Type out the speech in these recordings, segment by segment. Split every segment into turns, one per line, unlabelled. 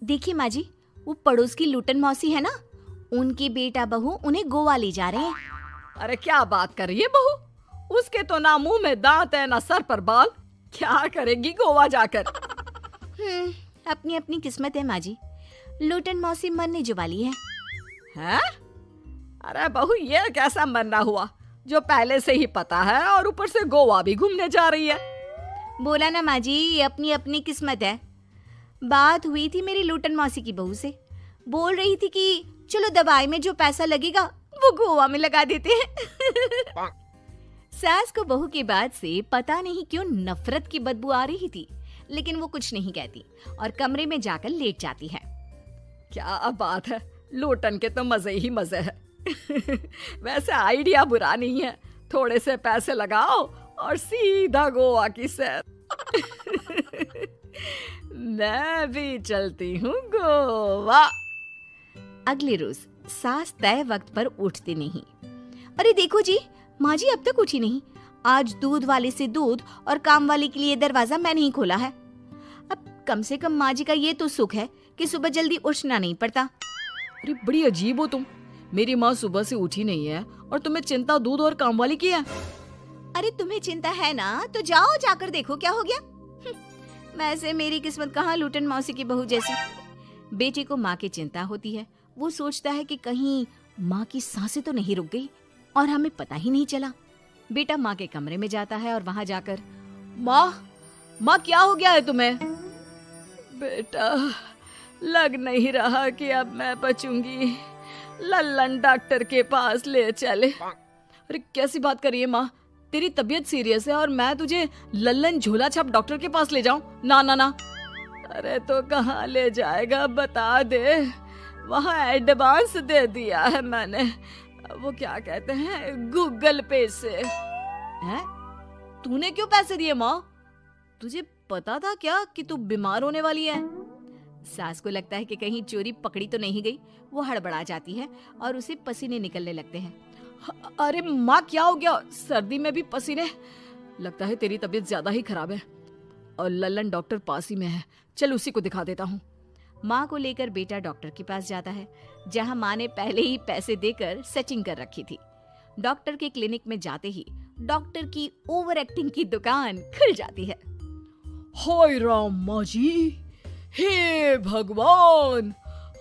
देखिए माँ जी, वो पड़ोस की लूटन मौसी है ना, उनकी बेटा बहू उन्हें गोवा ले जा रहे हैं।
अरे क्या बात कर रही है बहू, उसके तो ना मुंह में दांत है ना सर पर बाल, क्या करेगी गोवा जाकर।
अपनी अपनी किस्मत है माँ जी, लूटन मौसी मरने जो वाली है।
हैं? अरे बहू ये कैसा मरना हुआ जो पहले से ही पता है और ऊपर से गोवा भी घूमने जा रही है।
बोला ना माँ जी, ये अपनी अपनी किस्मत है। बात हुई थी मेरी लूटन मौसी की बहू से, बोल रही थी कि चलो दवाई में जो पैसा लगेगा वो गोवा में लगा देते हैं। सास को बहू की बात से पता नहीं क्यों नफरत की बदबू आ रही थी, लेकिन वो कुछ नहीं कहती और कमरे में जाकर लेट जाती है।
क्या बात है, लूटन के तो मजे ही मजे है। वैसे आइडिया बुरा नहीं है, थोड़े से पैसे लगाओ और सीधा गोवा की सैर। मैं भी चलती हूँ गोवा।
अगले रोज सास तय वक्त पर उठती नहीं। अरे देखो जी, माँ जी अब तक उठी नहीं। आज दूध वाले से दूध और काम वाले के लिए दरवाजा मैंने ही खोला है। अब कम से कम माँ जी का ये तो सुख है कि सुबह जल्दी उठना नहीं पड़ता।
अरे बड़ी अजीब हो तुम, मेरी माँ सुबह से उठी नहीं है और तुम्हें चिंता दूध और काम वाली की है।
अरे तुम्हें चिंता है ना तो जाओ जाकर देखो क्या हो गया। वैसे मेरी किस्मत कहाँ लूटन मौसी की बहू जैसी। बेटे को माँ की चिंता होती है, वो सोचता है कि कहीं माँ की सांसें तो नहीं रुक गई और हमें पता ही नहीं चला। बेटा माँ के कमरे में जाता है और वहां जाकर,
माँ क्या हो गया है तुम्हें? बेटा लग नहीं रहा कि अब मैं बचूंगी, लल्लन डॉक्टर के पास ले चले। अरे कैसी बात कर रही है माँ, तेरी तबीयत सीरियस है और मैं तुझे लल्लन झोला छाप डॉक्टर के पास ले जाऊं? ना ना ना। अरे तो कहाँ ले जाएगा बता दे, वहाँ एडवांस दे दिया है मैंने, वो क्या कहते हैं गूगल पे से। हैं? तूने क्यों पैसे दिए माँ? तुझे पता था क्या कि तू बीमार होने वाली है?
सास को लगता है कि कहीं चोरी पकड़ी तो नहीं गई। वो हड़बड़ा जाती है और उसे पसीने निकलने लगते हैं।
अरे माँ क्या हो गया, सर्दी में भी पसीने? लगता है तेरी तबीयत ज्यादा ही खराब है और लल्लन डॉक्टर पास ही में है, चल उसी को दिखा देता हूँ।
माँ को लेकर बेटा डॉक्टर के पास जाता है, जहाँ माँ ने पहले ही पैसे देकर सेटिंग कर रखी थी। डॉक्टर के क्लिनिक में जाते ही डॉक्टर की ओवर एक्टिंग की दुकान खुल जाती है।
हाय राम माँ जी, हे भगवान,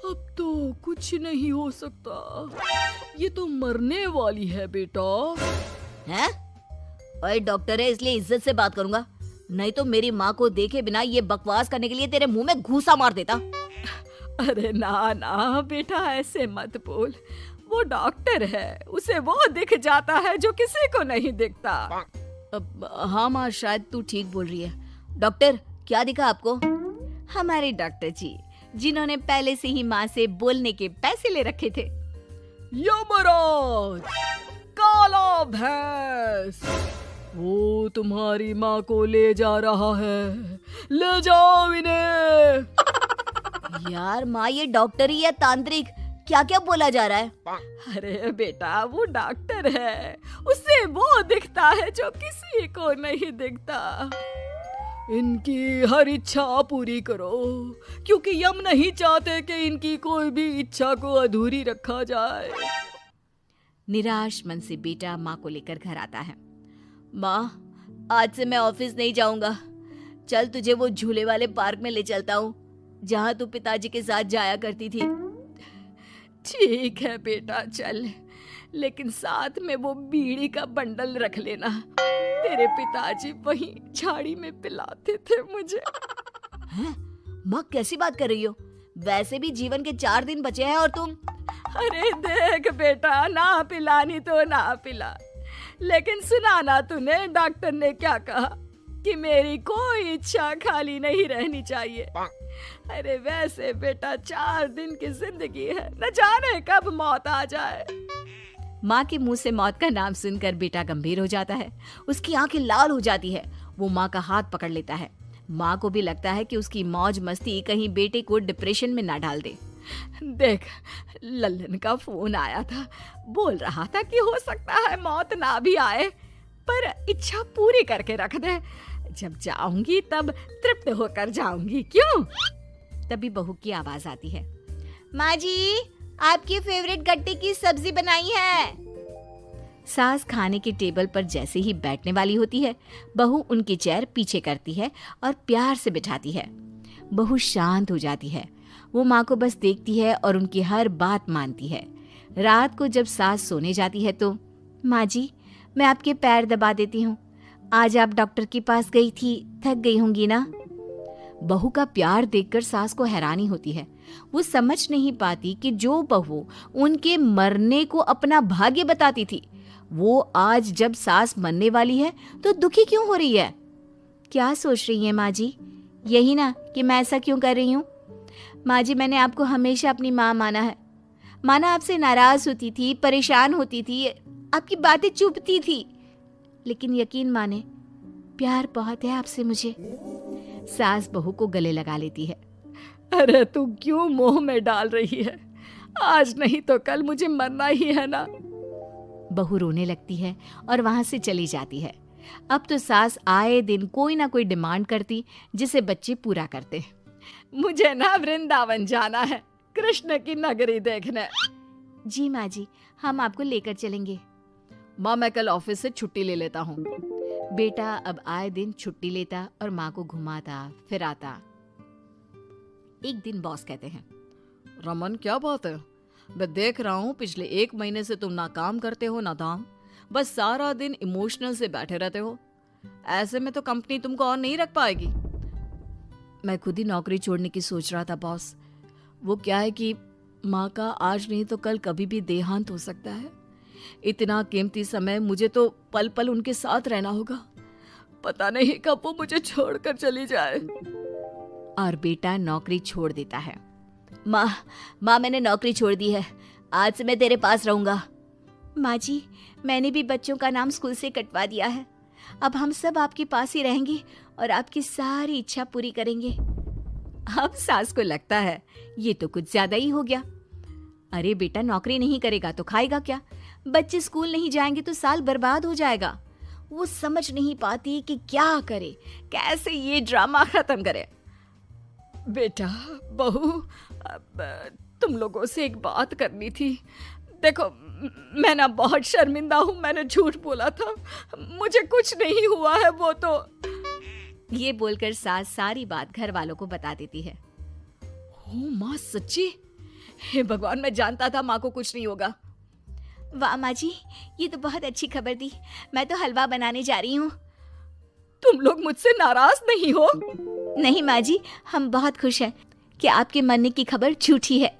अब तो कुछ नहीं हो सकता, ये तो मरने वाली है बेटा।
हैं? ओए डॉक्टर है इसलिए इज्जत से बात करूंगा, नहीं तो मेरी माँ को देखे बिना ये बकवास करने के लिए तेरे मुंह में घूसा मार देता।
अरे ना ना बेटा ऐसे मत बोल, वो डॉक्टर है, उसे वो दिख जाता है जो किसी को नहीं दिखता।
हाँ माँ शायद तू ठीक बोल रही है। डॉक्टर क्या दिखा आपको? हमारे डॉक्टर जी, जिन्होंने पहले से ही माँ से बोलने के पैसे ले रखे थे।
यमराज, काला भैंस, वो तुम्हारी माँ को ले जा रहा है, ले जाओ इन्हें।
यार माँ ये डॉक्टर ही है तांत्रिक, क्या क्या बोला जा रहा है?
अरे बेटा वो डॉक्टर है, उसे वो दिखता है जो किसी को नहीं दिखता। इनकी हर इच्छा पूरी करो, क्योंकि यम नहीं चाहते कि इनकी कोई भी इच्छा को अधूरी रखा जाए।
निराश मन से बेटा माँ को लेकर घर आता है। माँ आज से मैं ऑफिस नहीं जाऊंगा, चल तुझे वो झूले वाले पार्क में ले चलता हूँ जहाँ तू पिताजी के साथ जाया करती थी।
ठीक है बेटा चल, लेकिन साथ में वो बीड़ी का बंडल रख लेना, तेरे पिताजी वहीं झाड़ी में पिलाते थे मुझे।
हैं? माँ कैसी बात कर रही हो? वैसे भी जीवन के 4 दिन बचे हैं और तुम।
अरे देख बेटा, ना पिलानी तो ना पिला, लेकिन सुना ना तूने डॉक्टर ने क्या कहा कि मेरी कोई इच्छा खाली नहीं रहनी चाहिए। अरे वैसे बेटा 4 दिन की जिंदगी है, न जाने कब मौत आ जाए।
माँ के मुंह से मौत का नाम सुनकर बेटा गंभीर हो जाता है, उसकी आंखें लाल हो जाती है। वो माँ का हाथ पकड़ लेता है। माँ को भी लगता है कि उसकी मौज मस्ती कहीं बेटे को डिप्रेशन में ना डाल दे।
देख लल्लन का फोन आया था, बोल रहा था कि हो सकता है मौत ना भी आए, पर इच्छा पूरी करके रख दे, जब जाऊंगी तब तृप्त होकर जाऊंगी। क्यों?
तभी बहू की आवाज आती है, माँ जी आपकी फेवरेट गट्टे की सब्जी बनाई है। सास खाने के टेबल पर जैसे ही बैठने वाली होती है, बहू उनकी चेयर पीछे करती है और प्यार से बिठाती है। बहू शांत हो जाती है। वो माँ को बस देखती है और उनकी हर बात मानती है। रात को जब सास सोने जाती है तो, माँ जी मैं आपके पैर दबा देती हूँ, आज आप डॉक्टर के पास गई थी, थक गई होंगी ना। बहू का प्यार देखकर सास को हैरानी होती है। वो समझ नहीं पाती कि जो बहू उनके मरने को अपना भाग्य बताती थी, वो आज जब सास मरने वाली है तो दुखी क्यों हो रही है। क्या सोच रही है माँ जी, यही ना कि मैं ऐसा क्यों कर रही हूँ। माँ जी मैंने आपको हमेशा अपनी माँ माना है। माना आपसे नाराज होती थी, परेशान होती थी, आपकी बातें चुभती थी, लेकिन यकीन माने प्यार बहुत है आपसे मुझे। सास बहू को गले लगा लेती है।
अरे तू क्यों मोह में डाल रही है, आज नहीं तो कल मुझे मरना ही है ना।
बहू रोने लगती है और वहां से चली जाती है। अब तो सास आए दिन कोई ना कोई डिमांड करती जिसे बच्चे पूरा करते।
मुझे ना वृंदावन जाना है, कृष्ण की नगरी देखने।
जी माँ जी हम आपको लेकर चलेंगे।
माँ मैं कल ऑफिस से छुट्टी ले लेता हूँ।
बेटा अब आए दिन छुट्टी लेता और माँ को घुमाता फिराता। एक दिन बॉस कहते हैं,
रमन क्या बात है, मैं देख रहा हूँ पिछले 1 महीने से तुम ना काम करते हो ना दाम, बस सारा दिन इमोशनल से बैठे रहते हो। ऐसे में तो कंपनी तुमको और नहीं रख पाएगी।
मैं खुद ही नौकरी छोड़ने की सोच रहा था बॉस।
वो क्या है कि माँ का आज नहीं तो कल कभी भी देहांत हो सकता है। इतना कीमती समय मुझे तो पल पल उनके साथ रहना होगा। पता नहीं कब वो मुझे छोड़कर चली जाए।
और बेटा नौकरी छोड़ देता है। माँ मैंने नौकरी छोड़ दी है, आज से मैं तेरे पास रहूंगा। माँ जी मैंने भी बच्चों का नाम स्कूल से कटवा दिया है, अब हम सब आपके पास ही रहेंगे और आपकी सारी इच्छा पूरी करेंगे। अब सास को लगता है ये तो कुछ ज्यादा ही हो गया। अरे बेटा नौकरी नहीं करेगा तो खाएगा क्या, बच्चे स्कूल नहीं जाएंगे तो साल बर्बाद हो जाएगा। वो समझ नहीं पाती कि क्या करे, कैसे ये ड्रामा खत्म करे।
बेटा बहू तुम लोगों से एक बात करनी थी। देखो मैं ना बहुत शर्मिंदा हूँ, मैंने झूठ बोला था, मुझे कुछ नहीं हुआ है। वो तो
ये बोलकर सास सारी बात घर वालों को बता देती है।
ओ माँ सच्ची, हे भगवान मैं जानता था माँ को कुछ नहीं होगा।
वाह माँ जी ये तो बहुत अच्छी खबर दी, मैं तो हलवा बनाने जा रही हूँ।
तुम लोग मुझसे नाराज नहीं हो?
नहीं माँ जी हम बहुत खुश हैं कि आपके मरने की खबर झूठी है।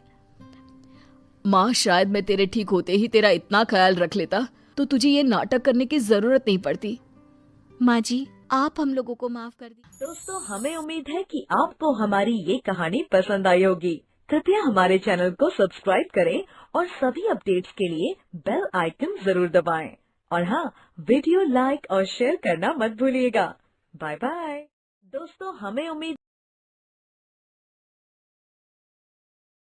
माँ शायद मैं तेरे ठीक होते ही तेरा इतना ख्याल रख लेता तो तुझे ये नाटक करने की जरूरत नहीं पड़ती।
माँ जी आप हम लोगों को माफ कर दी।
दोस्तों हमें उम्मीद है कि आपको हमारी ये कहानी पसंद आई होगी। कृपया हमारे चैनल को सब्सक्राइब करें और सभी अपडेट्स के लिए बेल आइकन जरूर दबाएं। और हाँ, वीडियो लाइक और शेयर करना मत भूलिएगा। Bye bye. दोस्तों हमें उम्मीद